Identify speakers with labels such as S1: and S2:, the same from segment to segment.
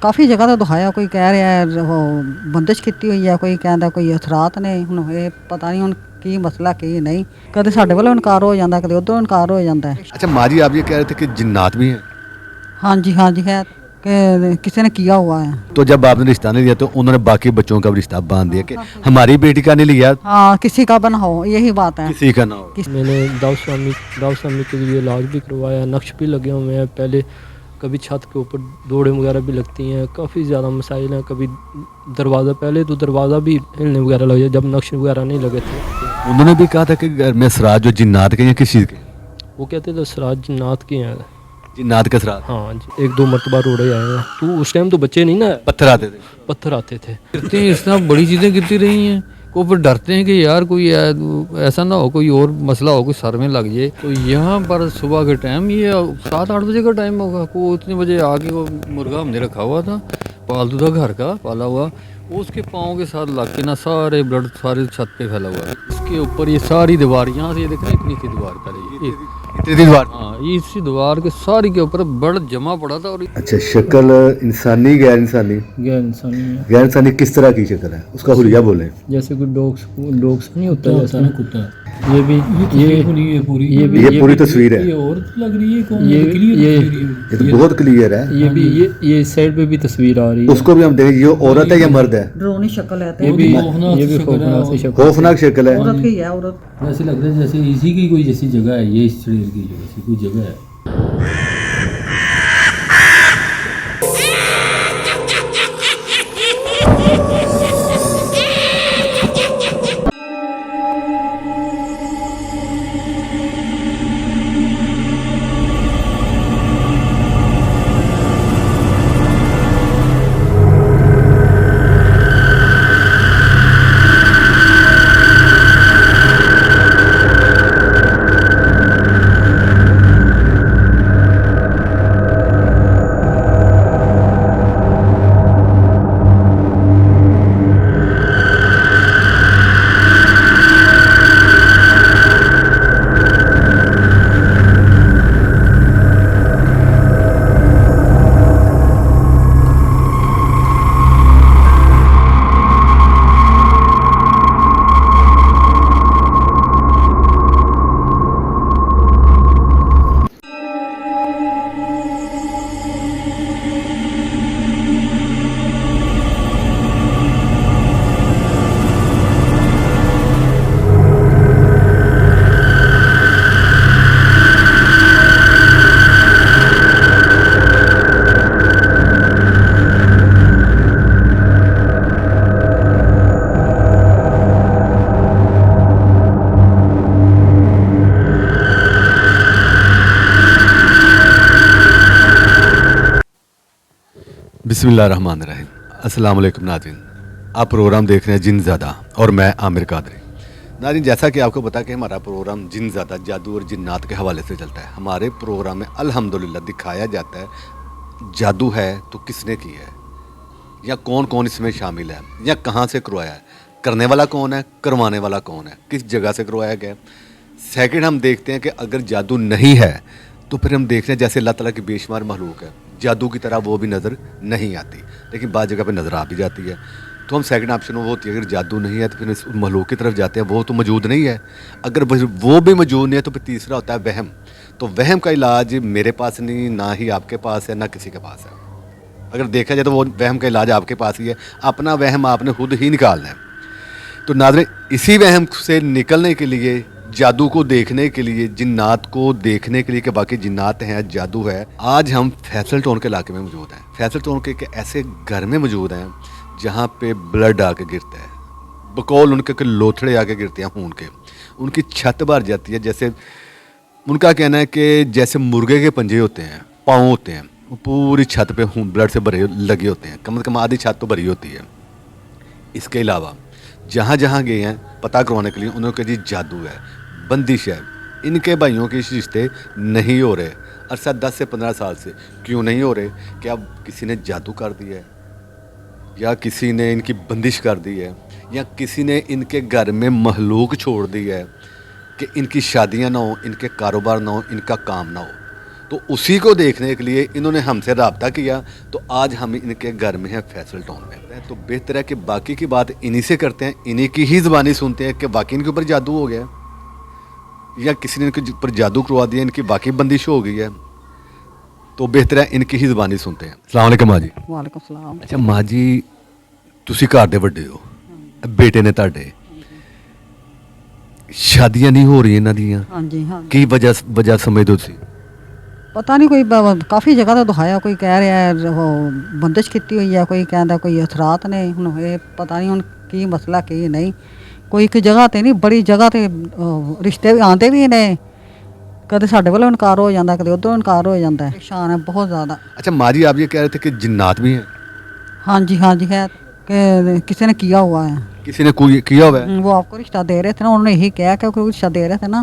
S1: ਕਾਫੀ ਜਗ੍ਹਾ ਤੇ ਦਿਖਾਇਆ, ਕੋਈ ਕਹਿ ਰਿਹਾ ਹੈ ਉਹ ਬੰਦਿਸ਼ ਕੀਤੀ ਹੋਈ ਹੈ, ਕੋਈ ਕਹਿੰਦਾ ਕੋਈ ਅਥਰਾਤ ਨੇ। ਹੁਣ ਇਹ ਪਤਾ ਨਹੀਂ ਹੁਣ ਕੀ ਮਸਲਾ ਕੀ ਨਹੀਂ, ਕਦੇ ਸਾਡੇ ਵੱਲੋਂ ਇਨਕਾਰ ਹੋ ਜਾਂਦਾ, ਕਦੇ ਉੱਧਰੋਂ ਇਨਕਾਰ ਹੋ ਜਾਂਦਾ है।
S2: अच्छा माँ जी, आप ये कह रहे थे कि जिन्नात भी हैं,
S1: हाँ जी हाँ जी है कि किसी ने किया हुआ है।
S2: तो जब आपने रिश्ता नहीं लिया तो उन्होंने बाकी बच्चों का भी रिश्ता बांध दिया कि हमारी बेटी का नहीं लिया,
S1: हाँ किसी का बना हो, यही बात है।
S2: किसी का ना हो।
S3: मैंने दाऊद स्वामी के लिए इलाज भी करवाया, नक्श भी लगे हुए हैं। पहले कभी छत के ऊपर दौड़ें वगैरह भी लगती हैं, काफ़ी ज़्यादा मसाइल हैं। कभी दरवाज़ा, पहले तो दरवाज़ा भी हिलने वगैरह लग जाए जब नक्श वगैरह नहीं लगे थे।
S2: उन्होंने भी कहा था कि घर में सराज जो जिन्नात के या किस चीज़ के,
S3: वो कहते थे सराज जिन्नात के हैं।
S2: जिन्नात के सराज,
S3: हाँ जी, 1-2 मरतबा रोड़े आए हैं। तो उस टाइम तो बच्चे नहीं ना,
S2: पत्थर आते थे।
S3: पत्थर आते थे।
S4: गिरते हैं, इस तरह बड़ी चीज़ें गिरती रही हैं। को फिर डरते हैं कि यार कोई ऐसा ना हो, कोई और मसला हो, कोई सर में लग जाए। तो यहाँ पर सुबह के टाइम, ये 7-8 बजे का टाइम होगा, को उतने बजे आके वो मुर्गा हमने रखा हुआ था, पालतू था, घर का पाला हुआ, उसके पाँव के साथ लग के ना सारे ब्लड सारे छत पे फैला हुआ है। इसके ऊपर ये सारी दीवार, यहाँ से ये देख रहे हैं, इतनी सी दीवार पर है,
S2: इतनी दीवार।
S4: हाँ, इसी दीवार के सारी के ऊपर ब्लड जमा पड़ा था। और
S2: अच्छा, शक्ल इंसानी गैर इंसानी?
S3: गैर इंसानी है।
S2: गैर इंसानी किस तरह की शक्ल है, उसका हुलिया बोले।
S3: जैसे कोई डॉग्स नहीं होता है, जैसा
S5: कुत्ता।
S3: ये भी
S2: ये पूरी तस्वीर है,
S5: ये और लग रही है, कौन
S3: ये
S5: क्लियर
S3: ये
S2: ये तो बहुत क्लियर है।
S3: ये भी ये इस साइड पे भी तस्वीर आ रही है।
S2: उसको भी हम देखें, ये औरत है या मर्द है?
S1: ड्रोनी शक्ल है तो
S3: ये भी
S5: खौफनाक शक्ल है,
S3: खौफनाक सी शक्ल।
S2: खौफनाक शक्ल है।
S1: औरत की है, औरत।
S5: वैसे लग रहा है जैसे इसी की कोई जैसी जगह है, ये इस शरीर की जैसी कोई जगह है।
S2: बिस्मिल्लाहिर्रहमानिर्रहीम। अस्सलाम वालेकुम नाज़रीन, आप प्रोग्राम देख रहे हैं जिनज़ादा और मैं आमिर कादरी। नाज़रीन, जैसा कि आपको पता कि हमारा प्रोग्राम जिनज़ादा, जादू और जिन्नात के हवाले से चलता है। हमारे प्रोग्राम में अल्हम्दुलिल्लाह दिखाया जाता है जादू है तो किसने की है, या कौन कौन इसमें शामिल है, या कहाँ से करवाया है, करने वाला कौन है, करवाने वाला कौन है, किस जगह से करवाया गया। सेकंड, हम देखते हैं कि अगर जादू नहीं है तो फिर हम देखते हैं जैसे अल्लाह ताला की बेशुमार मखलूक है, जादू की तरह वो भी नज़र नहीं आती, लेकिन बाद जगह पे नज़र आ भी जाती है। तो हम सेकंड ऑप्शन वो होती है, अगर जादू नहीं है तो फिर इस मखलूक की तरफ जाते हैं, वो तो मौजूद नहीं है। अगर वो भी मौजूद नहीं है तो फिर तीसरा होता है वहम। तो वहम का इलाज मेरे पास नहीं, ना ही आपके पास है, ना किसी के पास है। अगर देखा जाए तो वो वहम का इलाज आपके पास ही है, अपना वहम आपने खुद ही निकालना है। तो नाज़रीन, इसी वहम से निकलने के लिए, जादू को देखने के लिए, जिन्नात को देखने के लिए कि बाकी जिन्नात हैं, जादू है, आज हम फैसल टाउन के इलाके में मौजूद हैं। फैसल टाउन के ऐसे घर में मौजूद हैं जहाँ पे ब्लड आके गिरता है, बकौल उनके के लोथड़े आके गिरते हैं खून के, उनकी छत भर जाती है। जैसे उनका कहना है कि जैसे मुर्गे के पंजे होते हैं, पाँव होते हैं, वो पूरी छत पे ब्लड से भरे लगे होते हैं, कम से कम आधी छत तो भरी होती है। इसके अलावा जहाँ जहाँ गए हैं पता करवाने के लिए, उन्होंने कहा जी जादू है, बंदिश है, इनके भाइयों के रिश्ते नहीं हो रहे अरसा 10 से 15 साल से। क्यों नहीं हो रहे? क्या किसी ने जादू कर दिया है, या किसी ने इनकी बंदिश कर दी है, या किसी ने इनके घर में महलूक छोड़ दी है कि इनकी शादियां ना हो, इनके कारोबार ना हो, इनका काम ना हो। तो उसी को देखने के लिए इन्होंने हमसे रब्ता किया। तो आज हम इनके घर में हैं फैसल टाउन में। तो बेहतर है कि बाकी की बात इन्हीं से करते हैं, इन्हीं की ही ज़बानी सुनते हैं कि वाकई इनके ऊपर जादू हो गया या किसी ने इनके ऊपर जादू करवा दिया, इनकी वाकई बंदिश हो गई है। तो बेहतर है इनकी ही ज़बानी सुनते हैं। अस्सलाम वालेकुम माँ जी।
S1: ਵਾਲੇਕੁਮ ਸਲਾਮ।
S2: अच्छा माँ जी, ਤੁਸੀਂ ਘਰ ਦੇ ਵੱਡੇ ਹੋ, ਬੇਟੇ ਨੇ ਤੁਹਾਡੇ, ਸ਼ਾਦੀਆਂ ਨਹੀਂ ਹੋ ਰਹੀਆਂ ਇਹਨਾਂ ਦੀਆਂ,
S1: ਹਾਂਜੀ ਹਾਂ।
S2: ਕੀ ਵਜ੍ਹਾ ਸਮਝਦੇ ਹੋ ਤੁਸੀਂ?
S1: ਪਤਾ ਨਹੀਂ ਕੋਈ ਕਾਫੀ ਜਗ੍ਹਾ ਤੇ ਦਿਖਾਇਆ, ਕੋਈ ਕਹਿ ਰਿਹਾ ਹੈ ਉਹ ਬੰਦਿਸ਼ ਕੀਤੀ ਹੋਈ ਹੈ, ਕੋਈ ਕਹਿੰਦਾ ਕੋਈ ਅਥਰਾਤ ਨੇ। ਹੁਣ ਇਹ ਪਤਾ ਨਹੀਂ ਹੁਣ ਕੀ ਮਸਲਾ ਕੀ ਨਹੀਂ। ਕੋਈ ਇੱਕ ਜਗ੍ਹਾ ਤੇ ਨਹੀਂ, ਬੜੀ ਜਗ੍ਹਾ ਤੇ ਰਿਸ਼ਤੇ ਵੀ ਆਉਂਦੇ ਵੀ ਨੇ। ਕਦੇ ਸਾਡੇ ਵੱਲੋਂ ਇਨਕਾਰ ਹੋ ਜਾਂਦਾ, ਕਦੇ ਉੱਧਰੋਂ ਇਨਕਾਰ ਹੋ ਜਾਂਦਾ ਹੈ। ਪਰੇਸ਼ਾਨ ਹੈ ਬਹੁਤ ज़्यादा।
S2: अच्छा माँ जी, आप ये कह रहे थे कि जिन्नात भी हैं?
S1: हाँ जी हाँ जी है कि किसी ने किया हुआ है।
S2: किसी ने कोई किया हुआ है?
S1: वो आपको रिश्ता दे रहे थे ना, उन्होंने यही कहा कि कोई रिश्ता दे रहे थे ना,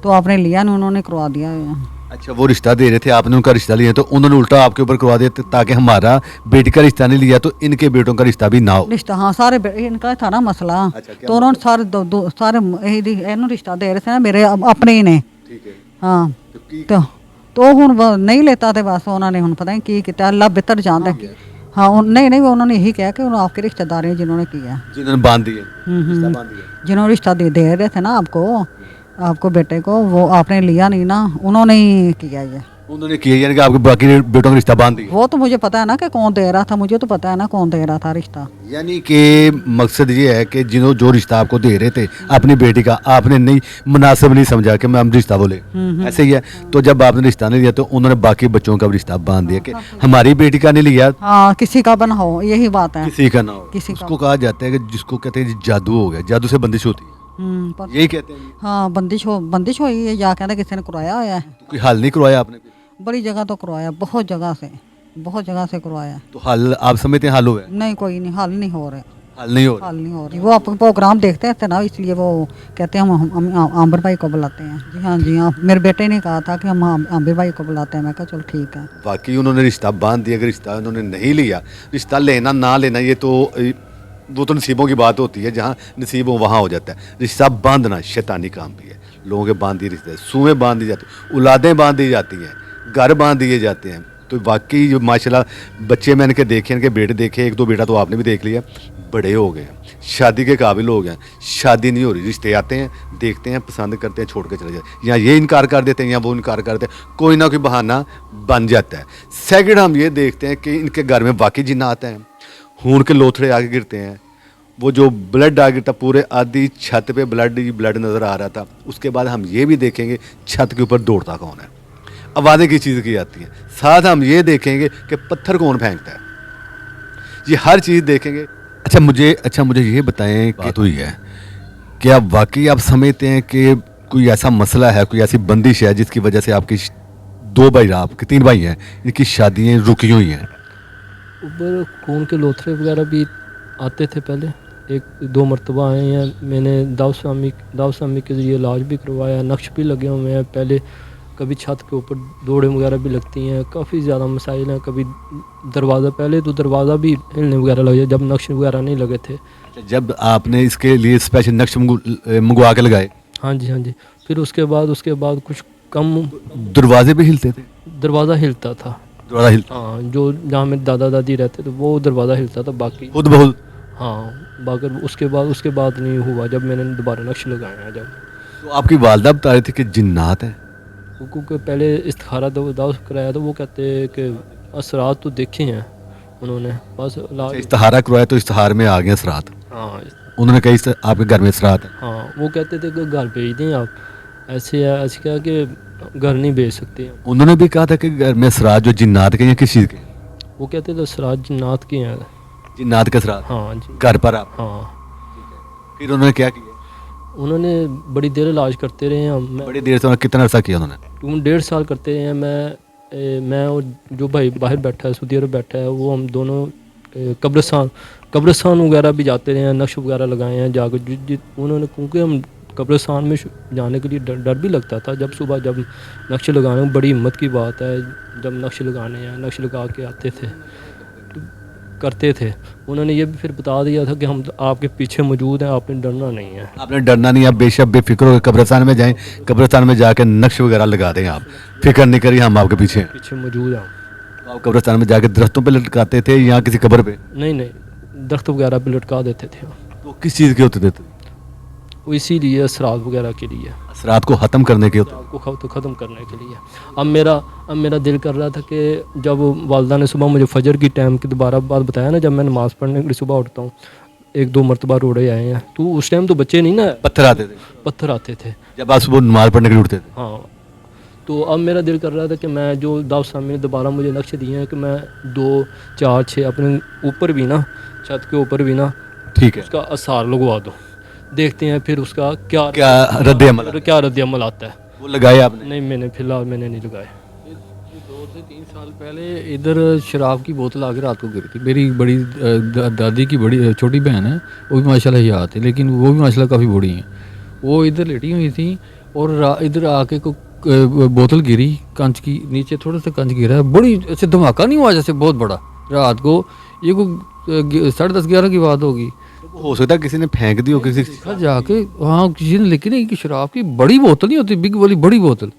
S1: तो आपने लिया नहीं, उन्होंने करवा दिया है।
S2: अच्छा, वो रिश्ता दे रहे थे, आपने उनका रिश्ता लिया तो उन्होंने उल्टा आपके ऊपर करवा दिया ताकि हमारा बेटी का रिश्ता नहीं लिया तो इनके बेटों का रिश्ता भी ना हो।
S1: रिश्ता हाँ सारे इनका था ना मसला।
S2: अच्छा, क्या
S1: तो उन्होंने सारे सारे इन्हों रिश्ता दे रहे थे ना, मेरे अपने ही ने।
S2: ठीक है।
S1: हाँ तो ਹੁਣ नहीं लेता थे बस उन्होंने ਹੁਣ पता नहीं की किया, अल्लाह बेहतर जानता है। हाँ नहीं उन्होंने यही कहा कि आपके रिश्तेदार हैं जिन्होंने किया,
S2: जिन्होंने बांध दिए, रिश्ता बांध दिया।
S1: जिन्होंने रिश्ता दे रहे थे ना आपको बेटे को, वो आपने लिया नहीं ना, उन्होंने ही किया ये।
S2: उन्होंने किया यानी कि आपके बाकी बेटों का रिश्ता बांध दिया।
S1: वो तो मुझे पता है ना कि कौन दे रहा था, मुझे तो पता है ना कौन दे रहा था रिश्ता।
S2: यानी कि मकसद ये है कि जो रिश्ता आपको दे रहे थे अपनी बेटी का, आपने नहीं मुनासिब नहीं समझा कि हम रिश्ता बोले, ऐसे ही है। तो जब आपने रिश्ता नहीं लिया तो उन्होंने बाकी बच्चों का भी रिश्ता बांध दिया कि हमारी बेटी का नहीं लिया,
S1: हाँ किसी का बना हो, यही बात है।
S2: किसी का ना हो।
S1: किसी का।
S2: उसको कहा जाता है कि जिसको कहते हैं जादू हो गया, जादू से बंदिश होती है, यही कहते हैं।
S1: हाँ बंदिश हुई है या कहते किसी ने करवाया होया है।
S2: कोई हल नहीं करवाया आपने?
S1: बड़ी जगह तो करवाया, बहुत जगह से करवाया।
S2: तो हल आप समझते हैं हल हुआ है?
S1: नहीं कोई नहीं, हल नहीं हो रहे।
S2: हल नहीं हो रहा।
S1: वो आप प्रोग्राम देखते थे ना, इसलिए वो कहते हैं हम आमिर भाई को बुलाते हैं। जी हाँ मेरे बेटे ने कहा था कि हम आमिर भाई को बुलाते हैं। मैं कहा चलो ठीक है।
S2: बाकी उन्होंने रिश्ता बांध दिया। अगर रिश्ता उन्होंने नहीं लिया, रिश्ता लेना ना लेना ये तो वो तो नसीबों की बात होती है, जहाँ नसीब हो वहाँ हो जाता है। रिश्ता बांधना शैतानी काम भी है। लोगों के बांध दिए रिश्ते, सुएँ बांध दी जाती, औलादें बांध दी जाती हैं, घर बांध दिए जाते हैं। तो वाकई जो माशाल्लाह बच्चे मैंने के देखे, इनके बेटे देखे, एक दो बेटा तो आपने भी देख लिया, बड़े हो गए, शादी के काबिल हो गए। शादी नहीं हो रही, रिश्ते आते हैं, देखते हैं, पसंद करते हैं, छोड़ के चले जाते हैं। या ये इनकार कर देते हैं या वो इनकार करते हैं, कोई ना कोई बहाना बन जाता है। सेकंड हम ये देखते हैं कि इनके घर में वाकई जिन्नात हैं, खून के लोथड़े आगे गिरते हैं। वो जो ब्लड आ गिरता, पूरे आधी छत पे ब्लड नज़र आ रहा था। उसके बाद हम ये भी देखेंगे छत के ऊपर दौड़ता कौन है, आवाज़ें किस चीज़ की आती हैं। साथ हम ये देखेंगे कि पत्थर कौन फेंकता है, ये हर चीज़ देखेंगे। अच्छा मुझे ये बताएं, बात हुई है कि आप वाकई आप समझते हैं कि कोई ऐसा मसला है, कोई ऐसी बंदिश है जिसकी वजह से आपकी दो भाई, आपके 3 भाई हैं, इनकी शादियाँ रुकी हुई हैं?
S3: ऊपर खून के लोथड़े वगैरह भी आते थे पहले, 1-2 मरतबा आए हैं। मैंने दाव स्वामी के ज़रिए इलाज भी करवाया, नक्श भी लगे हुए हैं। पहले कभी छत के ऊपर दौड़े वगैरह भी लगती हैं, काफ़ी ज़्यादा मसाइल हैं। कभी दरवाज़ा, पहले तो दरवाज़ा भी हिलने वगैरह लगे जब नक्श वगैरह नहीं लगे थे।
S2: जब आपने इसके लिए स्पेशल नक्श मंगवा के लगाए?
S3: हाँ जी। फिर उसके बाद कुछ कम
S2: दरवाजे भी हिलते थे?
S3: दरवाज़ा हिलता था।
S2: दरवाजा हिलता?
S3: हाँ, जो जहाँ मेरे दादा दादी रहते थे वो दरवाज़ा हिलता था, बाकी
S2: खुद बहुत?
S3: हाँ, बाकी उसके बाद नहीं हुआ जब मैंने दोबारा नक्श लगाया। जब
S2: तो आपकी वालदा बता रही थी कि जिन्नात है,
S3: क्योंकि पहले इस्तिखारा दाव कराया तो वो कहते हैं कि असरात तो देखे हैं उन्होंने, बस
S2: इस्तिहारा करवाया तो इस्तिहार में आ गए असरात।
S3: हाँ,
S2: उन्होंने कही आपके घर में असरात है?
S3: हाँ, वो कहते थे कि घर भेज दें आप, ऐसे है। ऐसे क्या कि घर नहीं भेज सकते।
S2: उन्होंने भी कहा था कि घर में असरात जो जिन्नात के या किस चीज़ के?
S3: वो कहते थे असरात जिन्नात के हैं।
S2: जिन्नात के असरात?
S3: हाँ जी।
S2: घर पर आप?
S3: हाँ।
S2: फिर उन्होंने क्या किया?
S3: उन्होंने बड़ी देर इलाज करते रहे हैं।
S2: बड़ी देर से? कितना अर्सा किया उन्होंने?
S3: 1.5 साल करते रहे हैं। मैं और जो भाई बाहर बैठा है, सऊदी अरब बैठा है, वो हम दोनों कब्रिस्तान वगैरह भी जाते रहे हैं, नक्श वगैरह लगाए हैं जाकर। उन्होंने, क्योंकि हम कब्रिस्तान में जाने के लिए डर भी लगता था। जब सुबह जब नक्श लगाने, बड़ी हिम्मत की बात है, जब नक्श लगाने हैं, नक्श लगा के आते थे। तो करते थे, उन्होंने ये भी फिर बता दिया था कि हम आपके पीछे मौजूद हैं, आपने डरना नहीं है।
S2: आपने डरना नहीं, आप बेशक बेफिक्र हो कब्रिस्तान में जाएं, कब्रिस्तान में जाके नक्श वगैरह लगा दें, आप फिक्र नहीं करिए, हम आपके पीछे हैं।
S3: पीछे मौजूद हैं।
S2: तो आप कब्रिस्तान में जाके दरख्तों पे लटकाते थे या किसी कब्र पे?
S3: नहीं नहीं, दरख्त वगैरह पे लटका देते थे,
S2: तो किस चीज़ के होते थे?
S3: वो इसीलिए असरात वगैरह के लिए,
S2: असरात को ख़त्म करने के होते?
S3: आपको ख़त्म करने के लिए। अब मेरा दिल कर रहा था कि जब वालदा ने सुबह मुझे फजर की टाइम की दोबारा बात बताया ना, जब मैं नमाज़ पढ़ने के लिए सुबह उठता हूँ, 1-2 मरतबा रोड़े आए हैं, तो उस टाइम तो बच्चे नहीं ना,
S2: पत्थर आते थे
S3: पत्थर आते थे।
S2: जब आप सुबह नमाज पढ़ने के लिए उठते थे?
S3: हाँ, तो अब मेरा दिल कर रहा था कि मैं जो दाऊद साहब ने दोबारा मुझे नक्शे दिए हैं कि मैं 2, 4, 6 अपने ऊपर भी ना, छत के ऊपर भी ना
S2: ठीक है,
S3: उसका आसार लगवा दूँ, देखते हैं फिर उसका क्या
S2: क्या
S3: रद्द-ए-अमल आता है।
S2: वो लगाए आपने?
S3: नहीं, मैंने नहीं लगाए।
S4: 2 से 3 साल पहले इधर शराब की बोतल आके रात को गिरी थी। मेरी बड़ी दादी की बड़ी छोटी बहन है, वो भी माशाल्लाह याद है, लेकिन वो भी माशाल्लाह काफ़ी बूढ़ी हैं। वो इधर लेटी हुई थी और इधर आके को बोतल गिरी कांच की, नीचे थोड़ा सा कांच गिरा है, बड़ी ऐसे धमाका नहीं हुआ जैसे बहुत बड़ा, रात को ये को 10:30-11 की बात होगी।
S2: हो सकता है किसी ने फेंक दी हो किसी
S4: देखा जाके, हाँ किसी ने, लेकिन एक शराब की बड़ी बोतल नहीं होती, बिग वाली बड़ी बोतल,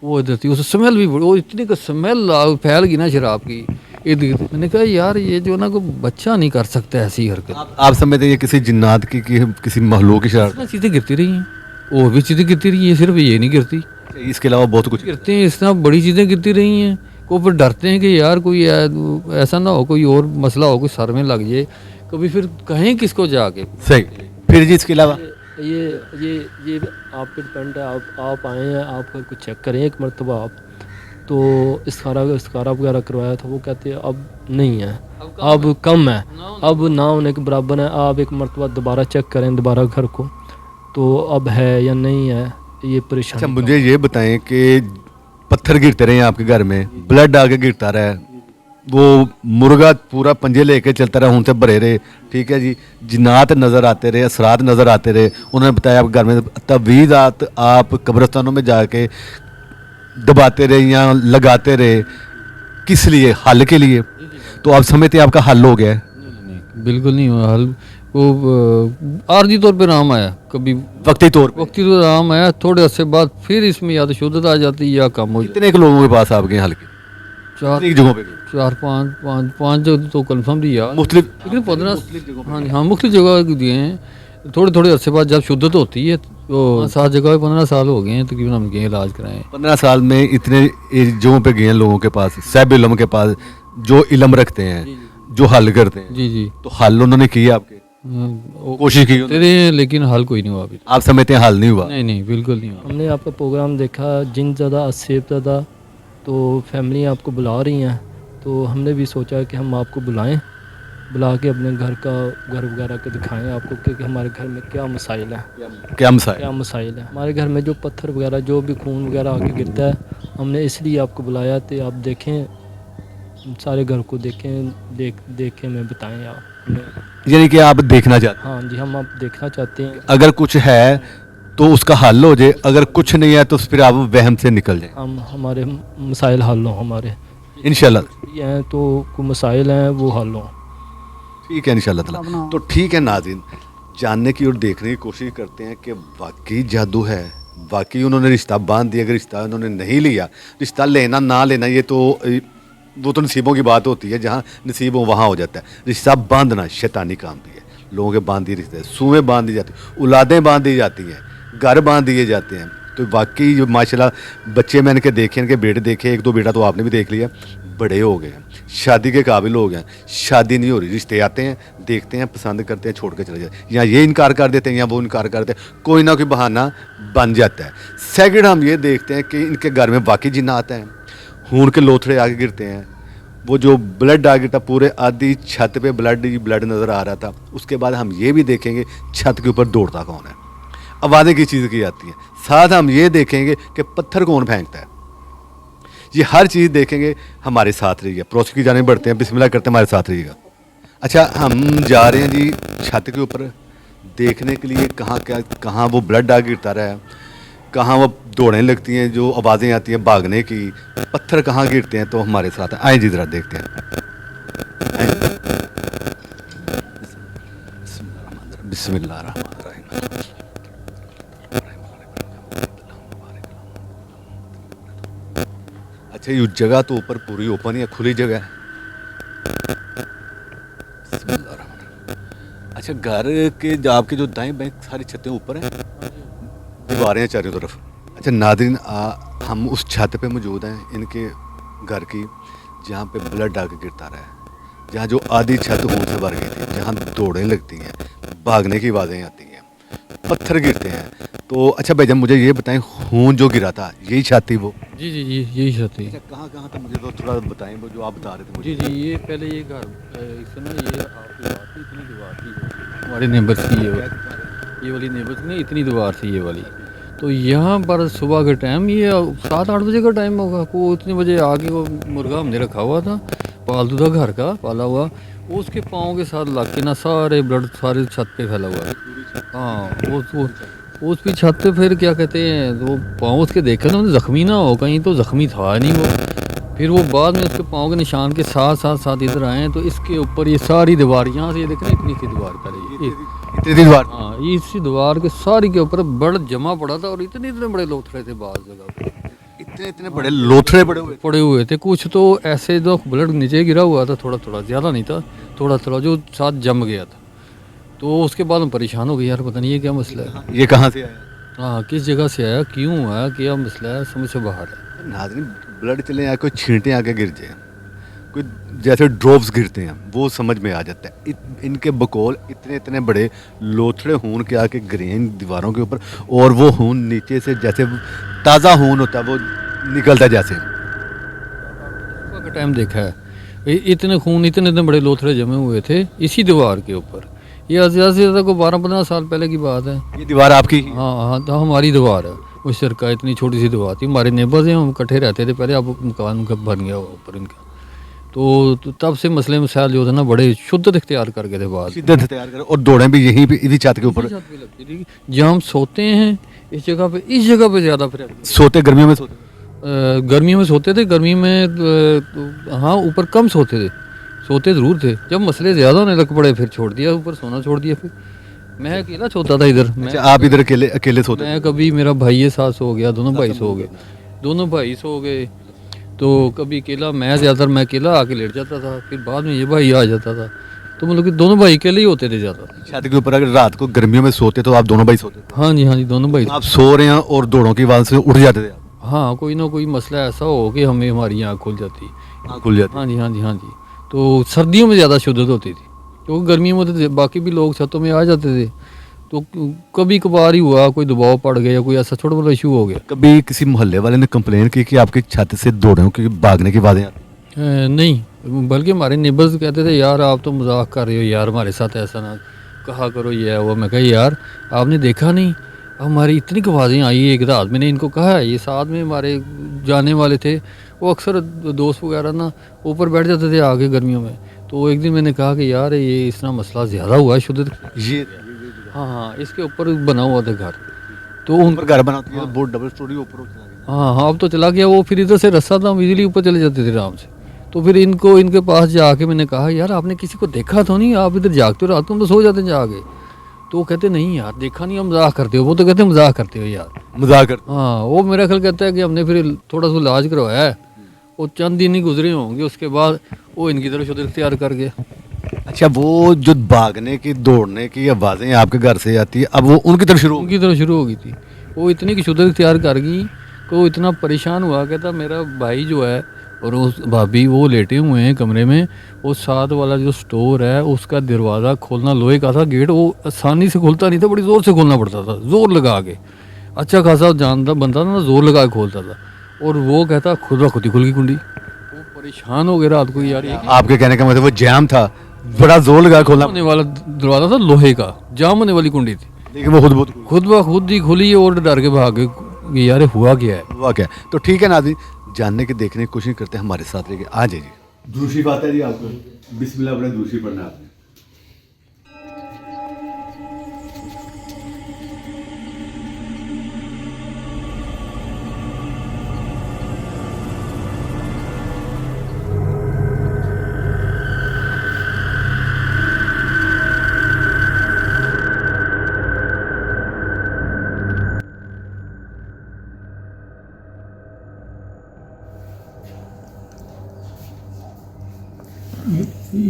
S4: वो इधर थी, उस स्मेल भी वो इतनी का स्मेल फैल गई ना शराब की इर्द गिर्द। मैंने कहा यार ये जो ना कोई बच्चा नहीं कर सकता ऐसी हरकत।
S2: आप समझते हैं ये किसी जिन्नात की किसी महलूक की शरारत?
S4: इतना चीज़ें गिरती रही हैं, और भी चीज़ें गिरती रही हैं, सिर्फ ये नहीं गिरती,
S2: इसके अलावा बहुत कुछ
S4: गिरते हैं, इस तरह बड़ी चीज़ें गिरती रही हैं। को फिर डरते हैं कि यार कोई ऐसा ना हो, कोई और मसला हो, कोई सर में लग जाए, कभी फिर कहें किसको जाके।
S2: सही। फिर जी इसके अलावा
S3: ये आप पे डिपेंड है, आप आए हैं, आप कुछ चेक करें एक मरतबा आप, तो इसकारा वगैरह करवाया था, वो कहते हैं अब नहीं है, अब कम है, अब ना होने के बराबर है, आप एक मरतबा दोबारा चेक करें दोबारा घर को, तो अब है या नहीं है ये परेशानी।
S2: अच्छा मुझे ये बताएं कि पत्थर गिरते रहे आपके घर में, ब्लड आके गिरता रहा, वो मुर्गा पूरा पंजे लेके चलता रहा, उनसे भरे रहे, ठीक है जी, जिन्नात नज़र आते रहे, असरात नज़र आते रहे, उन्होंने बताया आप घर में तवीज़ात आप कब्रिस्तानों में जाके दबाते रहे या लगाते रहे, किस लिए? हल के लिए। तो आप समझते हैं आपका हल हो गया है?
S4: नहीं, बिल्कुल नहीं हुआ हल। वो आर्जी तौर पे राम आया, कभी
S2: वक्ती तौर पे?
S4: वक्ती तो राम आया, थोड़े अरसे बाद फिर इसमें या तो शुद्धता आ जाती है या कम हो जाती।
S2: कितने के लोगों के पास आपके हल के? कितनी जगहों पे?
S4: 4-5 जगह तो कन्फर्म दिया,
S2: मुख्तलिफ,
S4: लेकिन 15, हाँ जी हाँ, मुख्तलिफ जगह दिए हैं। थोड़े अरसे बाद जब शुद्धत होती है तो 7 जगह 15 साल हो गए हैं तकरीबन हम गए इलाज कराएं।
S2: 15 साल में इतने जगहों पे गए हैं लोगों के पास, साहिब इल्म के पास, जो इल्म रखते हैं, जो हल करते हैं।
S4: जी जी,
S2: तो हल उन्होंने किया आपके? कोशिश की
S4: करते रहे हैं, लेकिन हल कोई नहीं हुआ अभी।
S2: आप समझते हैं हल नहीं हुआ?
S4: नहीं नहीं, बिल्कुल नहीं हुआ।
S3: हमने आपका प्रोग्राम देखा जिन ज़्यादा असेब ज़्यादा, तो फैमिली आपको बुला रही हैं, तो हमने भी सोचा कि हम आपको बुला के अपने घर वगैरह के दिखाएं आपको कि हमारे घर में क्या मसाइल हैं,
S2: क्या मसाइल?
S3: क्या मसाइल हैं हमारे घर में, जो पत्थर वगैरह जो भी खून वगैरह आके गिरता है, हमने इसलिए आपको बुलाया तो आप देखें, सारे घर को देखें में बताएं आप हमें।
S2: यानी कि आप देखना चाहते हैं?
S3: हाँ जी, हम आप देखना चाहते हैं,
S2: अगर कुछ है तो उसका हल हो जाए, अगर कुछ नहीं है तो फिर आप वहम से निकल जाए
S3: हम हमारे मसाइल हल हों, हमारे
S2: इंशाल्लाह।
S3: ये हैं तो कोई मसाइल हैं वो हल हों।
S2: ठीक है इंशाल्लाह ताला। तो ठीक है नाज़रीन, जानने की और देखने की कोशिश करते हैं कि वाकई जादू है, वाकई उन्होंने रिश्ता बांध दिया। अगर रिश्ता उन्होंने नहीं लिया, रिश्ता लेना ना लेना ये तो वो तो नसीबों की बात होती है, जहाँ नसीब हो वहाँ हो जाता है। रिश्ता बांधना शैतानी काम भी है, लोगों के बांध दिए रिश्ते, सुएँ बांध दी जाती, औलादें बांध दी जाती हैं, घर बांध दिए जाते हैं। तो वाकई जो माशाल्लाह बच्चे मैंने के देखे, इनके बेटे देखे, 1-2 बेटा तो आपने भी देख लिया, बड़े हो गए हैं, शादी के काबिल हो गए, शादी नहीं हो रही, रिश्ते आते हैं, देखते हैं, पसंद करते हैं, छोड़ के चले जाते हैं, या ये इनकार कर देते हैं या वो इनकार करते हैं, कोई ना कोई बहाना बन जाता है। सेकंड हम ये देखते हैं कि इनके घर में वाकई जिन्नात हैं, खून के लोथड़े आगे गिरते हैं, वो जो ब्लड आ गिरता पूरे आधी छत पे ब्लड नज़र आ रहा था। उसके बाद हम ये भी देखेंगे छत के ऊपर दौड़ता कौन है, आवाज़ें किस चीज़ की आती हैं, साथ हम ये देखेंगे कि पत्थर कौन फेंकता है, ये हर चीज़ देखेंगे। हमारे साथ रहिएगा, प्रोसेस की जाने बढ़ते हैं, बिस्मिल्लाह करते हैं, हमारे साथ रहिएगा। अच्छा हम जा रहे हैं जी छत के ऊपर देखने के लिए कहाँ वो ब्लड आ गिरता रहा है, कहाँ वो दौड़ने लगती हैं, जो आवाज़ें आती हैं भागने की, पत्थर कहाँ गिरते हैं। तो हमारे साथ आए जी ज़रा देखते हैं। बिस्मिल्लाहिर्रहमानिर्रहीम। अच्छा, ये जगह तो ऊपर पूरी ओपन है, खुली जगह है। बिस्मिल्लाहिर्रहमानिर्रहीम। अच्छा, घर के आपके जो दाएं बाएं सारी छतें ऊपर हैं, दीवारें हैं चारों तरफ। अच्छा नादरीन, हम उस छत पे मौजूद हैं इनके घर की, जहाँ पे ब्लड आके गिरता रहा है, जहाँ जो आधी छत खून से भर गई थी, जहाँ दौड़ें लगती हैं, भागने की आवाज़ें आती हैं, पत्थर गिरते हैं। तो अच्छा भाईजान, मुझे ये बताएं, खून जो गिरा था यही छत थी वो?
S3: जी जी जी यही छत है।
S2: अच्छा, कहाँ कहाँ था मुझे तो थोड़ा बताएं, वो जो आप बता रहे थे मुझे।
S3: जी जी, ये पहले ये घर इस ना ये आपकी दीवार थी, इतनी दीवार थी हमारे नेबर्स की, ये वाली नेबर्स की इतनी दीवार थी ये वाली। तो यहाँ पर सुबह के टाइम ये 7-8 बजे का टाइम होगा, को इतने बजे आके वो मुर्गा हमने रखा हुआ था, पालतू था घर का पाला हुआ, उसके पाँव के साथ लग के ना सारे ब्लड सारे छत पे फैला हुआ है। हाँ वो उस भी छत पे फिर क्या कहते हैं, वो पाँव उसके देखा ना ज़ख्मी ना हो कहीं, तो ज़ख्मी था नहीं वो। फिर वो बाद में उसके पाँव के निशान के साथ साथ साथ इधर आए हैं, तो इसके ऊपर ये सारी दीवार यहाँ से ये देख रहे हैं, इतनी सी दीवार का
S2: इतनी दीवार?
S3: हाँ, ये इसी दीवार के सारी के ऊपर ब्लड जमा पड़ा था, और इतने इतने बड़े लोथड़े थे बाहर जगह पे,
S2: इतने इतने बड़े लोथड़े
S3: पड़े हुए थे। कुछ तो ऐसे जो ब्लड नीचे गिरा हुआ था, थोड़ा थोड़ा, ज़्यादा नहीं था, थोड़ा थोड़ा जो साथ जम गया था। तो उसके बाद हम परेशान हो गए, यार पता नहीं ये क्या मसला है,
S2: ये कहाँ से आया?
S3: हाँ किस जगह से आया, क्यों आया, क्या मसला है, समझ से बाहर है।
S2: नाज़रीन, ब्लड चले या कोई छींटे आके गिर जाए, कोई जैसे ड्रॉप्स गिरते हैं, वो समझ में आ जाता है। इनके बकौल इतने इतने बड़े लोथड़े खून के आके गिरे हैं इन दीवारों के ऊपर, और वो खून नीचे से जैसे ताज़ा खून होता है वो निकलता है जैसे।
S3: सुबह का टाइम देखा है, इतने खून इतने इतने बड़े लोथड़े जमे हुए थे इसी दीवार के ऊपर। ये ज़्यादा से ज़्यादा को 12-15 साल पहले की बात है।
S2: ये दीवार आपकी?
S3: हाँ हाँ, तो हमारी दीवार है उस शहर का, इतनी छोटी सी दीवार थी। हमारे नेबर्स हैं, हम इकट्ठे रहते थे पहले, अब मकान उनका बन गया ऊपर इनका। तो तब से मसले मसाइल जो थे ना बड़े शुद्ध इख्तियार कर गए थे बाद।
S2: शिद्दत तैयार कर, और दौड़ें भी यहीं पे इसी छत के ऊपर
S3: छत पे लगती थी, जहाँ हम सोते हैं इस जगह पे ज़्यादा फिर
S2: सोते? गर्मियों में सोते?
S3: गर्मियों में सोते थे, गर्मी में हाँ ऊपर कम सोते ज़रूर थे। जब मसले ज़्यादा होने लग पड़े फिर छोड़ दिया, ऊपर सोना छोड़ दिया। फिर मैं अकेला सोता था इधर।
S2: अच्छा, आप इधर अकेले अकेले सोते?
S3: मैं कभी मेरा भाई है साथ सो गया, दोनों भाई सो गए, तो कभी अकेला, मैं ज़्यादातर मैं अकेला आके लेट जाता था, फिर बाद में ये भाई आ जाता था, तो मतलब कि दोनों भाई अकेले ही होते थे ज़्यादा।
S2: छत के ऊपर अगर रात को गर्मियों में सोते तो आप दोनों भाई सोते?
S3: हाँ जी दोनों भाई।
S2: आप सो रहे हैं और दौड़ों की आवाज़ से उठ जाते थे?
S3: हाँ, कोई ना कोई मसला ऐसा हो कि हमारी आँख खुल जाती।
S2: आँख खुल जाती?
S3: हाँ जी। तो सर्दियों में ज़्यादा शिद्दत होती थी, क्योंकि गर्मियों में तो बाकी भी लोग छतों में आ जाते थे, तो कभी कभार ही हुआ कोई दबाव पड़ गया या कोई ऐसा छोटा मोटा इशू हो गया।
S2: कभी किसी मोहल्ले वाले ने कंप्लेन की कि आपकी छत से दौड़ों की भागने की आवाज़ें आती?
S3: नहीं, बल्कि हमारे नेबर्स कहते थे यार आप तो मजाक कर रहे हो यार, हमारे साथ ऐसा ना कहा करो, ये है वो। मैं कहा यार आपने देखा नहीं, हमारी इतनी आवाज़ें आई एक रात। मैंने इनको कहा, ये साथ में हमारे जाने वाले थे, वो अक्सर दोस्त वगैरह ना ऊपर बैठ जाते थे आगे गर्मियों में। तो एक दिन मैंने कहा कि यार ये इस तरह मसला ज़्यादा हुआ है शुद्ध।
S2: ये
S3: हाँ, इसके ऊपर बना हुआ था घर, तो उन
S2: ऊपर घर बना दिया, बहुत डबल स्टोरी ऊपर चला गया।
S3: हाँ अब तो चला गया वो। फिर इधर से रास्ता था, हम इजीली ऊपर चले जाते थे आराम से। तो फिर इनके पास जाके मैंने कहा यार आपने किसी को देखा तो नहीं, आप इधर जागते हो रात को, हम तो सो जाते हैं जाके। तो वो कहते नहीं यार देखा नहीं, हम मजाक करते हो। वो तो कहते मजाक करते हो यार,
S2: मजाक करते?
S3: हाँ, वो मेरा ख्याल कहता है कि हमने फिर थोड़ा सा इलाज करवाया है, वो चंद दिन ही गुजरे होंगे, उसके बाद वो इनकी तरफ शुद्ध इख्तियार कर गया।
S2: अच्छा, वो जो भागने की दौड़ने की आवाज़ें आपके घर से आती है, अब वो उनकी तरफ शुरू
S3: हो गई थी। वो इतनी की शुद्ध इख्तियार कर गई कि वो इतना परेशान हुआ, कहता मेरा भाई जो है और उस भाभी वो लेटे हुए हैं कमरे में, वो साथ वाला जो स्टोर है उसका दरवाज़ा खोलना लोहे का था, गेट वो आसानी से खुलता नहीं था, बड़ी ज़ोर से खोलना पड़ता था, ज़ोर लगा के। अच्छा खासा जानता बनता था ना, ज़ोर लगा के खोलता था। और वो कहता खुद ब खुद ही खुल गई कुंडी। वो परेशान हो गया रात को यार।
S2: आपके कहने का मतलब वो जैम था, बड़ा जोर लगा खोलना
S3: होने वाला दरवाज़ा था लोहे का, जाम होने वाली कुंडी थी,
S2: लेकिन वो
S3: खुद ब खुद ही खुली और डर के भाग गए। यार हुआ क्या है?
S2: हुआ क्या? तो ठीक है नाज़रीन, जानने की देखने की कोशिश करते हैं, हमारे साथ रहिए। आ जाइए। दूसरी बात है जी, आपको बिस्मिल्लाह अपने दूसरी पढ़ना आपने।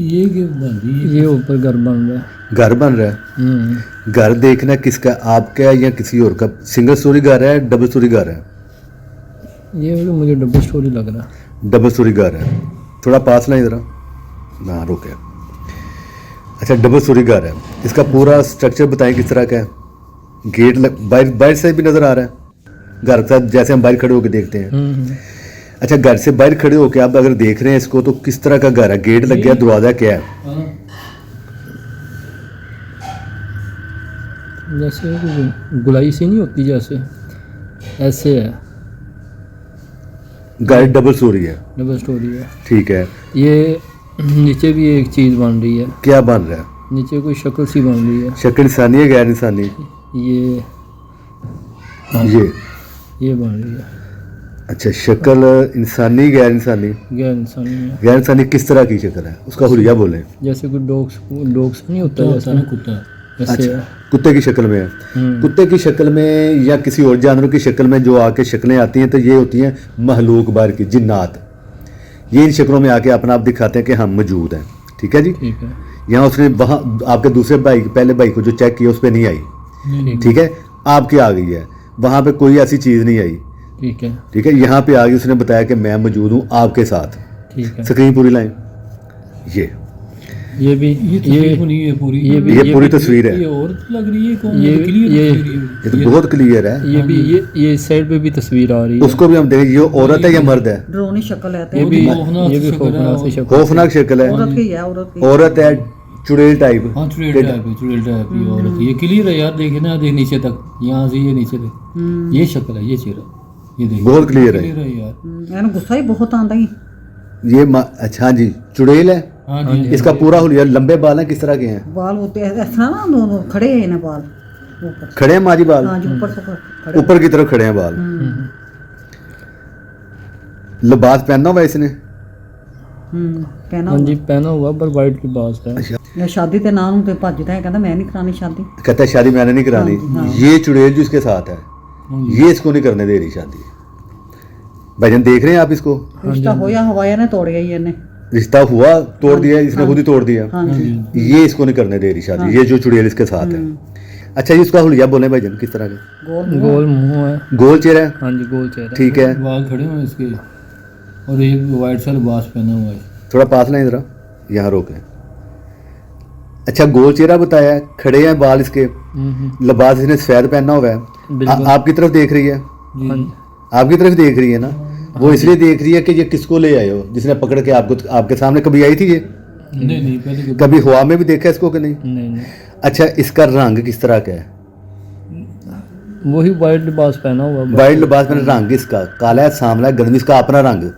S5: ये क्या बन रही है?
S3: ये ऊपर घर बन रहा है।
S2: घर बन रहा है। घर देखना किसका, आपका है या किसी और का? सिंगल स्टोरी घर है, डबल स्टोरी घर है?
S3: ये मुझे डबल स्टोरी लग रहा है।
S2: डबल स्टोरी घर है। थोड़ा पास लाए ज़रा। हाँ रोके। अच्छा डबल स्टोरी घर है। इसका पूरा स्ट्रक्चर बताएं किस तरह का है? गेट बाहर बाहर से भी नज़र आ रहा है घर का, जैसे हम बाहर खड़े होकर देखते हैं। अच्छा घर से बाहर खड़े होकर आप अगर देख रहे हैं इसको तो किस तरह का घर है? गेट लग गया, दरवाज़ा क्या है?
S5: हाँ,
S3: जैसे गुलाई सी नहीं होती, जैसे ऐसे है।
S2: घर डबल स्टोरी है।
S3: डबल स्टोरी है।
S2: ठीक है।
S3: ये नीचे भी एक चीज़ बन रही है।
S2: क्या बन रहा है?
S3: नीचे कोई शक्ल सी बन रही है।
S2: शक्ल इंसानी है गैर इंसानी?
S3: ये
S2: ये
S3: बन रही है।
S2: अच्छा शक्ल इंसानी गैर इंसानी?
S3: गैर इंसानी है।
S2: गैर इंसानी किस तरह की शक्ल है? उसका हुलिया बोलें।
S3: जैसे कोई डॉग्स नहीं होता,
S5: कुत्ता
S3: जैसा
S5: होता है ना, कुत्ता।
S3: ऐसे है।
S2: कुत्ते की शक्ल में है। कुत्ते की शक्ल में या किसी और जानवरों की शक्ल में जो आके शक्लें आती हैं तो ये होती हैं महलूक बाहर की, जिन्नात। ये इन शक्लों में आके अपना आप दिखाते हैं कि हम मौजूद हैं। ठीक है जी।
S3: ठीक है।
S2: यहाँ उसने वहाँ आपके दूसरे भाई पहले भाई को जो चेक किया उस पर नहीं आई। ठीक है। आपके आ गई है, वहाँ पे कोई ऐसी चीज़ नहीं आई।
S3: ठीक है।
S2: ठीक है। यहाँ पे आ गई, उसने बताया कि मैं मौजूद हूँ आपके साथ।
S3: ठीक है।
S2: स्क्रीन पूरी लाएं।
S3: ये भी
S5: ये तस्वीर बनी है पूरी।
S2: ये पूरी तस्वीर है।
S5: ये और लग रही है कौन?
S3: ये
S5: क्लियर
S3: ये
S5: तस्वीर है।
S2: ये तो बहुत क्लियर है।
S3: ये भी ये इस साइड पे भी तस्वीर आ रही है।
S2: उसको भी हम देखें, ये औरत है या मर्द है?
S1: ड्रोनी शक्ल है
S3: ये
S1: तो
S3: भी
S5: खौफनाक
S3: ये भी
S5: शक्ल है।
S3: खौफनाक सी शक्ल।
S2: खौफनाक शक्ल है।
S1: औरत की है, औरत की।
S2: औरत है, चुड़ैल टाइप।
S5: हाँ चुड़ैल टाइप है, चुड़ैल टाइप की औरत। ये क्लियर है यार, देखे ना, देख नीचे तक, यहाँ से ये नीचे तक ये शक्ल है, ये चेहरा, ये देखो
S2: बहुत क्लियर है।
S5: क्लियर है यार।
S1: मैंने गुस्सा ही बहुत आंदा ही।
S2: ये अच्छा हाँ जी, चुड़ैल है।
S5: हाँ जी।
S2: इसका पूरा हुलिया, लंबे बाल हैं, किस तरह के हैं?
S1: बाल होते हैं इस तरह ना, दोनों खड़े हैं ना बाल ऊपर।
S2: खड़े हैं माजी बाल?
S1: हाँ जी, ऊपर से खड़े।
S2: ऊपर की तरफ खड़े हैं बाल। लिबास पहना हुआ है इसने?
S1: पहना
S3: हाँ जी पहना हुआ, पर वाइट लिबास है।
S1: या शादी ते ना ते भजदा है, कहता मैं नहीं करानी शादी।
S2: कहता है शादी मैंने नहीं करानी। ये चुड़ैल जो इसके साथ है, ये इसको नहीं करने दे रही शादी। भाईजान देख रहे हैं आप इसको?
S1: रिश्ता होया हवाया ने तोड़ गई इन्हें।
S2: रिश्ता हुआ, तोड़ दिया इसने, खुद ही तोड़ दिया।
S1: हाँ जी।
S2: ये इसको नहीं करने दे रही शादी, ये जो चुड़ैल इसके साथ है। अच्छा ये उसका हुलिया बोले भाईजान किस तरह का?
S3: गोल मुंह है।
S2: गोल चेहरा है।
S3: हाँ जी गोल चेहरा।
S2: ठीक है।
S5: बाल खड़े हुए हैं इसके, और एक वाइट सा लिबास पहना हुआ है।
S2: थोड़ा पास लाएं जरा, यहाँ रोकें। अच्छा गोल चेहरा बताया है, खड़े हैं बाल इसके, लिबास इसने सफेद पहना हुआ है। आपकी तरफ देख रही है? आपकी तरफ देख रही है ना? वो इसलिए देख रही है कि ये किसको ले आए हो, जिसने पकड़ के आपको, आपके सामने कभी आई थी ये?
S5: नहीं पहले
S2: कभी हुआ में भी देखा इसको कि नहीं?
S3: नहीं
S2: अच्छा इसका रंग किस तरह का है?
S3: वही वाइट लिबास पहना हुआ।
S2: वाइट लिबास में रंग इसका काला है, सांवला है, गंदमी, इसका अपना रंग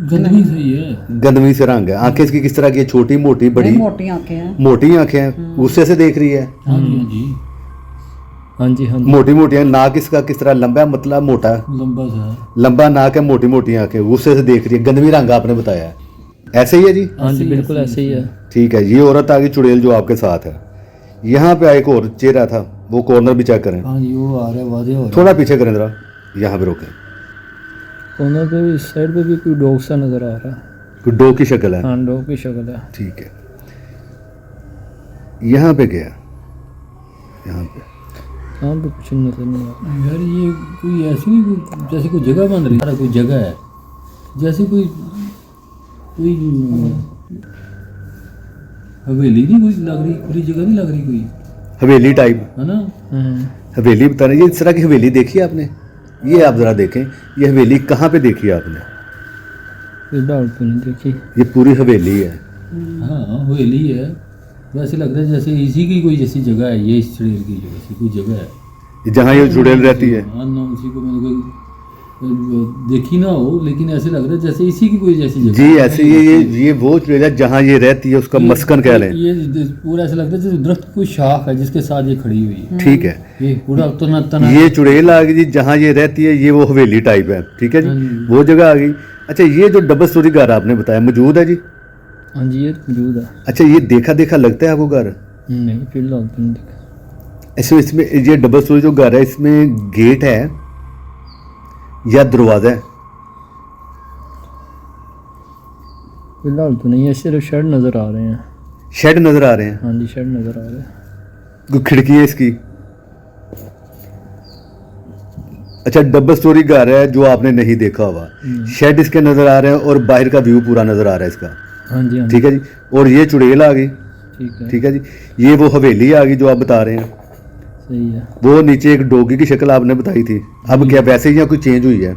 S5: गंदगी सही है।
S2: गंदमी से रंग है। आंखें इसकी किस तरह की है? छोटी मोटी बड़ी?
S1: मोटी आंखें हैं।
S2: मोटी आंखें हैं, गुस्से से देख रही है।
S5: हाँ जी हाँ जी,
S3: हाँ जी हाँ जी।
S2: मोटी मोटी है। नाक इसका किस तरह, लंबा है मतलब मोटा है?
S5: लंबा सा है।
S2: लंबा नाक है, मोटी मोटी आंखें, गुस्से से देख रही है। गंदमी रंग आपने बताया है, ऐसे ही है जी?
S3: हाँ जी बिल्कुल ऐसे ही है।
S2: ठीक है। ये औरत आ गई चुड़ैल जो आपके साथ है। यहाँ पे एक और चेहरा था, वो कॉर्नर भी चेक करें।
S5: हाँ जी वो आ रहा है, वादे हो रहा है।
S2: थोड़ा पीछे करें जरा, यहाँ पे रोकें।
S3: कोने पे भी, इस साइड पे भी कोई डॉग सा नजर आ रहा है।
S2: कोई डॉग की शक्ल है।
S3: हाँ डॉग की शक्ल है।
S2: ठीक है। यहाँ पे गया, यहाँ पे
S3: यहाँ पे कुछ नजर नहीं आ रहा।
S5: यार ये कोई ऐसी नहीं, जैसे कोई जगह बन रही है, कोई जगह है, जैसे कोई हवेली नहीं कोई लग रही, खुली जगह नहीं लग रही कोई,
S2: हवेली टाइप
S5: है ना?
S2: हवेली बता रही है। इस तरह की हवेली देखी है आपने? ये आप जरा देखें, ये हवेली कहाँ पे देखी है आपने?
S3: ये डाल तो नहीं देखी।
S2: ये पूरी हवेली है।
S5: हाँ हवेली है, वैसे लग रहा है जैसे इसी की कोई जैसी जगह है, ये इस चुड़ैल की जगह से कोई जगह है
S2: जहाँ ये चुड़ैल रहती है।
S5: हाँ नाम उसी को मैंने कोई देखी ना हो, लेकिन ऐसे लग रहा है जैसे इसी की कोई जैसी जगह
S2: जी
S5: है।
S2: ऐसे ये वो चुड़ैल है जहाँ ये रहती है, उसका मस्कन कह लें।
S5: ये पूरा ऐसा लगता है जैसे दरख्त की कोई शाख है जिसके साथ ये खड़ी हुई है।
S2: ठीक है।
S5: ये पूरा तना
S2: ये चुड़ैल आ गई जी जहाँ ये रहती है, ये वो हवेली टाइप है। ठीक है जी, वो जगह आ गई। अच्छा ये जो डबल स्टोरी घर आपने बताया मौजूद है जी?
S3: हाँ जी ये मौजूद है।
S2: अच्छा ये देखा देखा लगता है आपको घर?
S3: नहीं फिलहाल तो नहीं देखा।
S2: ऐसे इसमें ये डबल स्टोरी जो घर है, इसमें गेट है या दरवाजा है?
S3: फिलहाल तो नहीं है, सिर्फ शेड नज़र आ रहे हैं।
S2: शेड नज़र आ रहे हैं,
S3: हाँ जी, शेड नज़र आ रहे हैं।
S2: कोई खिड़की है इसकी? अच्छा, डबल स्टोरी घर है जो आपने नहीं देखा हुआ। शेड इसके नज़र आ रहे हैं और बाहर का व्यू पूरा नज़र आ रहा है इसका।
S3: हाँ जी, हाँ जी,
S2: ठीक है जी। और ये चुड़ैल आ गई।
S3: ठीक है,
S2: ठीक है जी। ये वो हवेली आ गई जो आप बता रहे हैं।
S3: सही है।
S2: वो नीचे एक डोगी की शक्ल आपने बताई थी, अब क्या वैसे ही या कोई चेंज हुई है?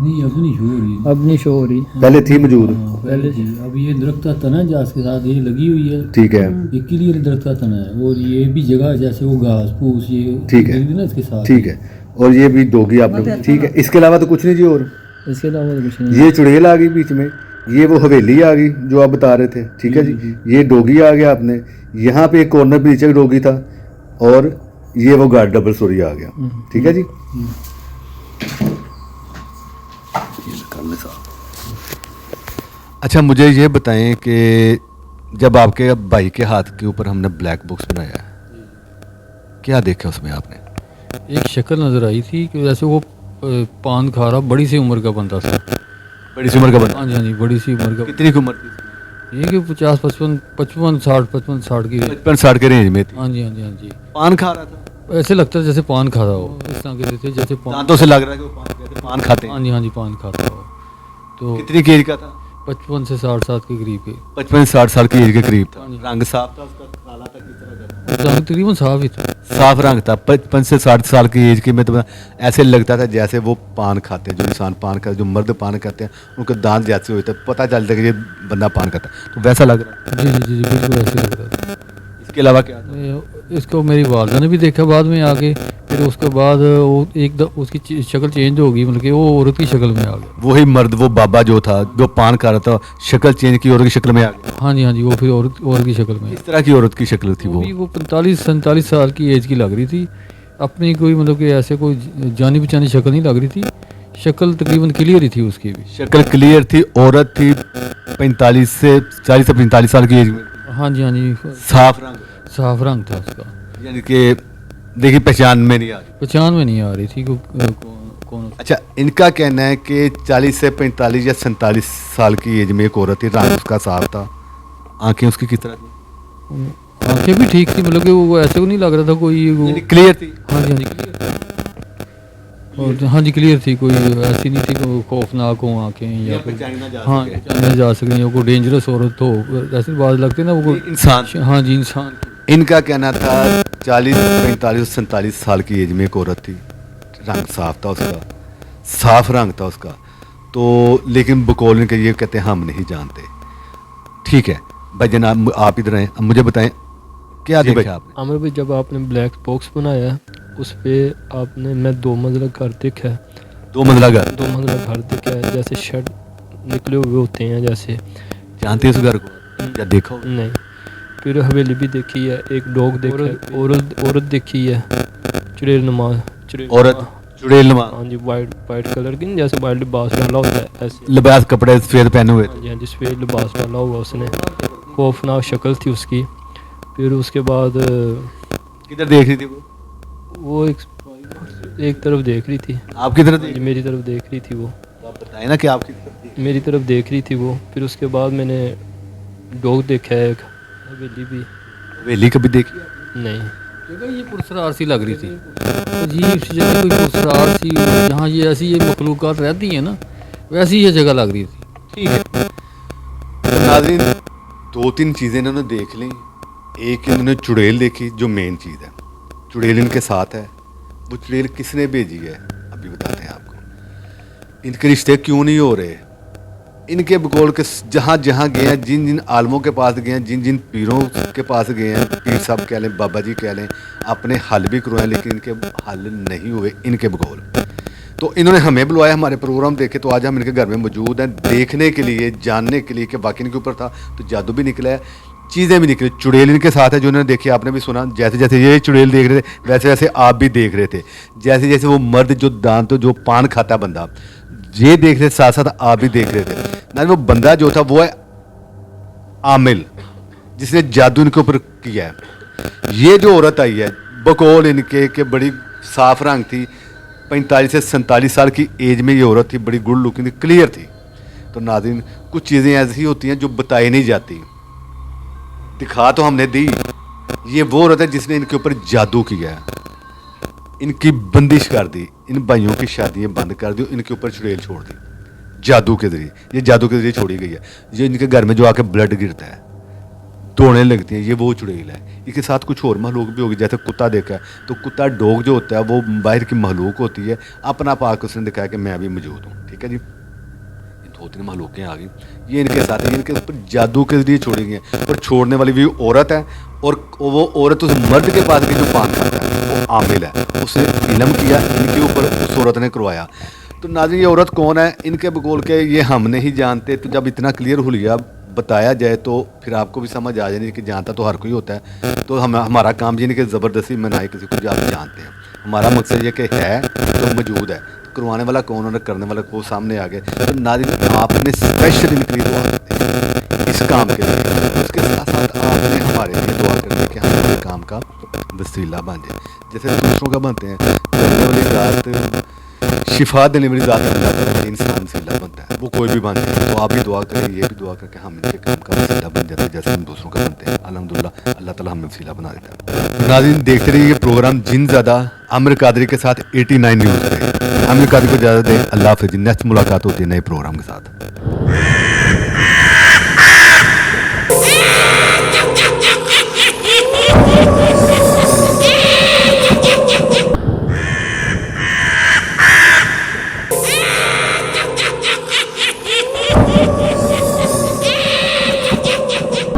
S5: नहीं अब नहीं शो हो रही है।
S3: अब नहीं शो हो रही।
S2: पहले थी मौजूद?
S5: हाँ, पहले थी। अब ये दरख्त का तना जास के साथ ये लगी हुई है।
S2: ठीक है,
S5: ये क्लियर दरख्त का तना है, और ये भी जगह जैसे वो घास फूस ये
S2: ठीक है।
S5: लगी ना इसके साथ।
S2: ठीक है। और ये भी डोगी आपने, ठीक है। इसके अलावा तो कुछ नहीं जी और?
S3: इसके अलावा तो कुछ नहीं।
S2: ये चुड़ैल आ गई बीच में, ये वो हवेली आ गई जो आप बता रहे थे। ठीक है जी। ये डोगी आ गया आपने, यहाँ पे एक कॉर्नर पे नीचे डोगी था, और ये वो गार्ड डबल स्टोरी आ गया। ठीक है जी। अच्छा, मुझे ये बताएं कि जब आपके भाई के हाथ के ऊपर हमने ब्लैक बॉक्स बनाया है, क्या देखा उसमें आपने?
S4: एक शक्ल नज़र आई थी कि जैसे वो पान खा रहा, बड़ी सी उम्र का बंदा था।
S2: बड़ी सी उम्र का बंदा?
S4: हाँ जी, हाँ जी, बड़ी सी उम्र का।
S2: कितनी की उम्र थी?
S4: ये कि 50 55 55 60 55 60 की।
S2: 55 के रेंज में थी।
S4: हाँ जी, हाँ जी, हाँ जी।
S2: पान खा रहा था?
S4: ऐसे लगता है जैसे पान खा रहा हो, इस तरह के थे जैसे पान।
S2: दांतों से लग रहा है कि वो पान खाते हैं।
S4: हाँ जी, हाँ जी, पान खाता हो। तो
S2: कितनी की एज का था?
S4: 55 से 60 साल के करीब के।
S2: 55-60 साल की एज के करीब था। रंग साफ था उसका? काला था? किस तरह का?
S4: रंग तकरीबन साफ ही था।
S2: साफ रंग था। 55 से 60 साल की एज के में तो ऐसे लगता था जैसे वो पान खाते हैं। जो इंसान पान खाते, जो मर्द पान खाते हैं, उनके दांत जैसे होते हैं, पता चलता है कि ये बंदा पान खाता है। तो वैसा लग रहा था।
S4: जी जी जी जी, बिल्कुल ऐसे लग रहा था।
S2: इसके अलावा क्या था?
S4: इसको मेरी वालदा ने भी देखा बाद में आके, फिर उसके बाद वो उसकी शक्ल चेंज हो गई, मतलब कि वो औरत की शक्ल में आ गया।
S2: वही मर्द, वो बाबा जो था, जो पान खा रहा था, शक्ल चेंज की औरत की शक्ल में आ गया।
S4: हाँ जी, हाँ जी, वो फिर औरत की शक्ल में।
S2: इस तरह की औरत की शक्ल थी वो?
S4: वो 45-47 साल की एज की लग रही थी। अपनी कोई मतलब कि ऐसे कोई जानी पहचानी शक्ल नहीं लग रही थी। शक्ल तकरीबन क्लियर ही थी उसकी भी।
S2: शक्ल क्लियर थी। औरत थी 45 से 40 से 45 साल की एज में।
S4: हाँ जी, हाँ जी,
S2: साफ रंग,
S4: साफ रंग था उसका।
S2: यानी कि देखिए पहचान में नहीं आ रही।
S4: पहचान में नहीं आ रही थी कौन।
S2: अच्छा, इनका कहना है कि 40 से 45 या 47 साल की एज में एक औरत थी, रंग उसका साफ था, आंखें उसकी किस तरह थी?
S4: आंखें भी ठीक थी, मतलब कि वो ऐसे को नहीं लग रहा था कोई वो।
S2: क्लियर थी?
S4: हाँ जी, हाँ जी, क्लियर। और हाँ जी, क्लियर थी, कोई ऐसी नहीं थी कि खौफनाक हो आंखें या कोई। हाँ, पहचाना जा सकती है, कोई डेंजरस औरत हो, ऐसी बात लगती है ना, वो कोई
S2: इंसान।
S4: हाँ जी, इंसान।
S2: इनका कहना था 40, 45, 47 साल की एज में एक औरत थी, रंग साफ था उसका, साफ रंग था उसका। तो लेकिन बकौल इनके ये कहते हैं हम नहीं जानते। ठीक है भाई जनाब, आप इधर आए, अब मुझे बताएं क्या देखा आपने?
S3: आमिर भाई, जब आपने ब्लैक बॉक्स बनाया उस पे आपने, मैं 2 मंजिला घर देखा है।
S2: 2 मंजिला घर?
S3: 2 मंजिला घर देखा है, जैसे शेड निकले हुए होते हैं जैसे।
S2: जानते हैं उस घर को या देखा हो?
S3: नहीं। फिर हवेली भी देखी है, एक डॉग देखा है, औरत देखी है, चुड़ैल नुमा
S2: औरत चुड़ैल नुमा?
S3: हाँ जी, वाइट कलर की, जैसे वाइट लिबास डाला होता है ऐसे।
S2: लिबास, कपड़े सफेद पहने हुए थे?
S3: हाँ जी, हाँ जी, सफेद लिबास डाला हुआ उसने, खौफनाक शक्ल थी उसकी। फिर उसके बाद
S2: किधर देख रही थी
S3: वो एक तरफ देख रही थी।
S2: आपकी तरफ
S3: जी, मेरी तरफ देख रही थी वो।
S2: आप बताएं ना कि आपकी तरफ
S3: मेरी तरफ देख रही थी वो। फिर उसके बाद मैंने डॉग देखा है, एक हवेली भी।
S2: हवेली कभी देखी?
S3: नहीं।
S4: जगह ये पुरसरार सी लग रही थी, अजीब सी जगह, कोई पुरसरार सी, जहाँ ये ऐसी ये मखलूक़ात रहती हैं ना, वैसी ये जगह लग रही थी।
S2: ठीक है। तो नाज़रीन, 2-3 चीज़ें इन्होंने देख ली। एक इन्होंने चुड़ैल देखी, जो मेन चीज़ है। चुड़ैल इनके साथ है। वो चुड़ैल किसने भेजी है अभी बताते हैं आपको। इनके रिश्ते क्यों नहीं हो रहे? इनके बकौल के जहाँ जहाँ गए हैं, जिन जिन आलमों के पास गए हैं, जिन जिन पीरों के पास गए हैं, पीर साहब कह लें, बाबा जी कह लें, अपने हल भी करवाए, लेकिन इनके हल नहीं हुए इनके बकौल। तो इन्होंने हमें बुलवाया हमारे प्रोग्राम देखे, तो आज हम इनके घर में मौजूद हैं देखने के लिए, जानने के लिए कि वाकई इनके ऊपर था तो जादू भी निकला है, चीज़ें भी निकली। चुड़ैल इनके साथ है जो इन्होंने देखी, आपने भी सुना। जैसे जैसे ये चुड़ैल देख रहे थे वैसे वैसे आप भी देख रहे थे। जैसे जैसे वो मर्द जो दांत जो पान खाता बंदा ये देख रहे, साथ साथ आप भी देख रहे थे ना। वो बंदा जो था वो है आमिल, जिसने जादू इनके ऊपर किया है। ये जो औरत आई है बकौल इनके के बड़ी साफ रंग थी, 45 से 47 साल की एज में ये औरत थी, बड़ी गुड लुकिंग थी, क्लियर थी। तो तो नाज़रीन कुछ चीज़ें ऐसी होती हैं जो बताई नहीं जाती, दिखा तो हमने दी। ये वो औरत है जिसने इनके ऊपर जादू किया है, इनकी बंदिश कर दी, इन भाइयों की शादियाँ बंद कर दी, इनके ऊपर चुड़ैल छोड़ दी जादू के ज़रिए। ये जादू के ज़रिए छोड़ी गई है। ये इनके घर में जो आके ब्लड गिरता है, दौड़ने लगती हैं, ये वो चुड़ैल है। इसके साथ कुछ और महलूक भी होगी, जैसे कुत्ता देखा है तो कुत्ता डॉग जो होता है वो बाहर की महलूक होती है, अपना पाक उसने दिखाया कि मैं भी मौजूद हूँ। ठीक है जी, ये 2-3 महलूकें आ गई, ये इनके साथ है, इनके ऊपर जादू के जरिए छोड़ी गई हैं। और छोड़ने वाली भी औरत है, और वो औरत उस मर्द के पास गई जो पान खाता है, वो आमिल है, उसने इल्म किया इनके ऊपर, उस औरत ने करवाया। तो नाज़रीन ये औरत कौन है, इनके बकौल के ये हम नहीं जानते। तो जब इतना क्लियर हुलिया बताया जाए तो फिर आपको भी समझ आ जाएगी कि जानता तो हर कोई होता है। तो हमारा काम ये नहीं कि ज़बरदस्ती मनाए किसी को जो आप जानते हैं। हमारा मकसद ये कि है तो मौजूद है, तो करवाने वाला कौन और करने वाला वो सामने आ गए। तो नाज़रीन आपने स्पेशल इनके लिए दुआ करनी है इस काम के लिए, उसके साथ साथ आपने हमारे लिए दुआ करनी है कि हमारे काम का वसीला बन जाए, जैसे दूसरों का बनते हैं। करने वाली ज़ात, शिफा देने वाली ज़ात अल्लाह ताला, इंसान वसीला बनता है, वो कोई भी बन जाए। तो आप भी दुआ करें, ये भी दुआ करके हम इनके काम का वसीला बन जाते हैं, जैसे हम दूसरों का बनते हैं। अल्हम्दुलिल्लाह अल्लाह ताला हमें वसीला बना देता है। नाज़रीन देखते रहिए प्रोग्राम जिन ज़्यादा आमिर कादरी के साथ 89 न्यूज़ पे। आमिर कादरी को इजाज़त दें, अल्लाह हाफ़िज़। नेक्स्ट मुलाकात होती है नए प्रोग्राम के साथ।